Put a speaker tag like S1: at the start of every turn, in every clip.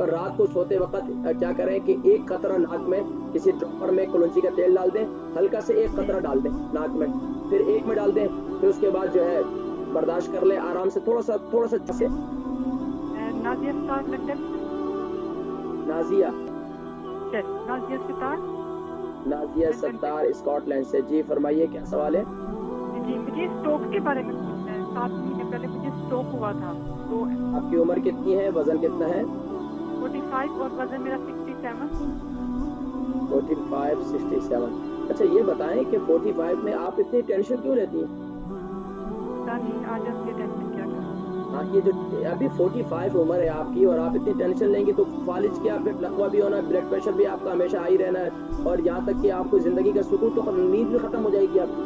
S1: रात को सोते वक्त क्या करें कि एक कतरा नाक में किसी ड्रॉपर में कलौंजी का तेल डाल दें, हल्का से एक कतरा डाल दें नाक में, फिर एक में डाल दें, फिर उसके बाद जो है बर्दाश्त कर लें आराम से, थोड़ा सा से।
S2: नाजिया सितार लंदन।
S1: नाजिया
S2: नाजिया सितार।
S1: नाजिया सत्तार स्कॉटलैंड से। जी फरमाइए, क्या सवाल है?
S2: जी मुझे स्ट्रोक के बारे में पूछना है। 7 महीने पहले मुझे स्ट्रोक हुआ था। तो
S1: आपकी उम्र कितनी है, वजन कितना है?
S2: 45 और वजन मेरा 67।
S1: 45, 67। अच्छा ये बताएं कि 45 में आप इतनी टेंशन क्यों लेती हैं?
S2: आज असली टेंशन क्या करूं?
S1: हाँ, ये जो अभी 45 उम्र है आपकी और आप इतनी टेंशन लेंगी तो फालिज क्या, फिर लकवा भी होना, ब्लड प्रेशर भी आपका हमेशा हाई रहना है, और यहाँ तक कि आपको जिंदगी का सुकून, तो नींद भी खत्म हो जाएगी आपकी।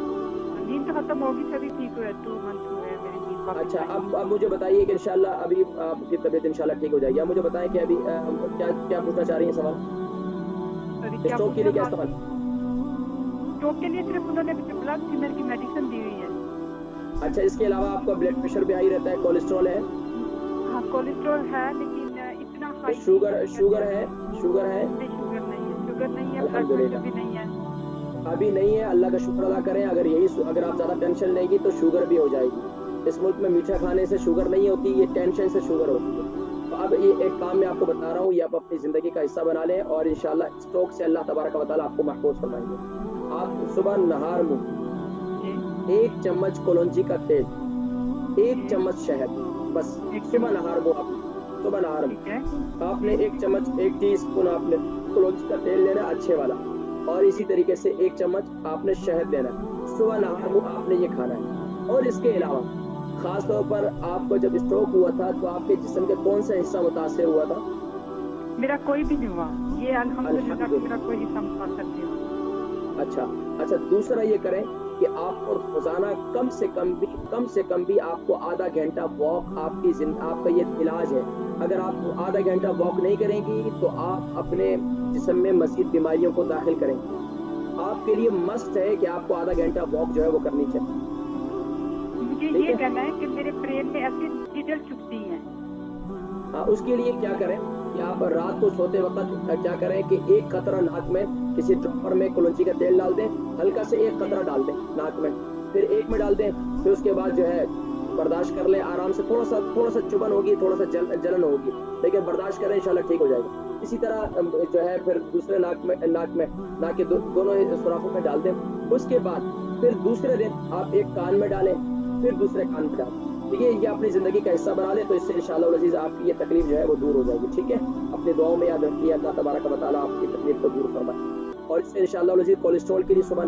S2: नींद तो खत्म होगी, सभी ठीक हुआ है, 2 मंथ हुए हैं मेरी नींद वापस
S1: अच्छा,
S2: आई।
S1: अब मुझे बताइए कि इंशाल्लाह अभी आपकी तबीयत इंशाल्लाह ठीक हो जाएगी। आप मुझे बताएं कि अभी क्या पूछना चाह रही हैं सवाल?
S2: सॉरी, क्या
S1: स्ट्रोक के लिए क्या सवाल?
S2: स्ट्रोक के लिए सिर्फ उन्होंने ब्लड थिनर की मेडिसिन दी हुई है।
S1: अच्छा, इसके अलावा आपका ब्लड प्रेशर भी हाई रहता है, कोलेस्ट्रॉल है?
S2: हाँ कोलेस्ट्रॉल है, लेकिन इतना हाई
S1: शुगर है?
S2: नहीं, शुगर नहीं है,
S1: शुगर नहीं है,
S2: ब्लड प्रेशर भी नहीं है।
S1: अभी नहीं है। अल्लाह का शुक्र अदा करें। अगर आप ज्यादा टेंशन लेंगी तो शुगर भी हो जाएगी। इस मुल्क में मीठा खाने से शुगर नहीं होती, ये टेंशन से शुगर होती है। तो अब ये एक काम मैं आपको बता रहा हूँ, ये आप अपनी जिंदगी का हिस्सा बना लें और इंशाल्लाह स्ट्रोक से अल्लाह तबारक व तआला आपको महफूज फरमाएंगे। आप सुबह नहार मुंह 1 चम्मच कलौंजी का तेल, 1 चम्मच शहद, बस सुबह नहार मुंह आपने 1 चम्मच, 1 टीस्पून आपने कलौंजी का तेल लेना अच्छे वाला, और इसी तरीके से 1 चम्मच आपने शहद लेना है। सुबह नहार मुंह आपने ये खाना है। और इसके अलावा खास तौर पर आपको जब स्ट्रोक हुआ था तो आपके जिस्म के कौन सा हिस्सा मुतासिर हुआ था?
S2: मेरा कोई भी नहीं हुआ, ये अल्हम्दुलिल्लाह मेरा कोई हिस्सा मुतासिर नहीं हुआ।
S1: अच्छा, दूसरा ये करें कि आपको रोजाना कम से कम भी आपको आधा घंटा वॉक, आपका ये इलाज है। अगर आप आधा घंटा वॉक नहीं करेंगी तो आप अपने जिस्म में मजीद बीमारियों को दाखिल करेंगे। आपके लिए मस्ट है कि आपको आधा घंटा वॉक जो है वो करनी चाहिए।
S2: मुझे ये कहना है कि मेरे ब्रेन में ऐसी नीडल चुभती हैं।
S1: हाँ, उसके लिए क्या करें कि आप रात को सोते वक्त क्या करें कि एक कतरा नाक में किसी ड्रॉपर में कलौंजी का तेल डाल दें, हल्का से एक कतरा डाल दें नाक में, फिर एक में डाल दें, फिर उसके बाद जो है बर्दाश्त कर लें आराम से। थोड़ा सा चुभन होगी, थोड़ा सा जलन होगी, लेकिन बर्दाश्त करें, इंशाल्लाह ठीक हो जाएगा। इसी तरह जो है फिर दूसरे नाक के दोनों सुराखों में डाल दें। उसके बाद फिर दूसरे दिन आप एक कान में डालें, फिर दूसरे कान में डालें। ठीक है, ये अपनी जिंदगी का हिस्सा बना लें तो इससे इंशाअल्लाह अज़ीज़ आपकी ये तकलीफ जो है वो दूर हो जाएगी। ठीक है, अपनी दुआओं में याद रखिए, अल्लाह तबारक व तआला आपकी तकलीफ को दूर फरमाए। और इससे इंशाअल्लाह अज़ीज़ कोलेस्ट्रॉल के लिए सुबह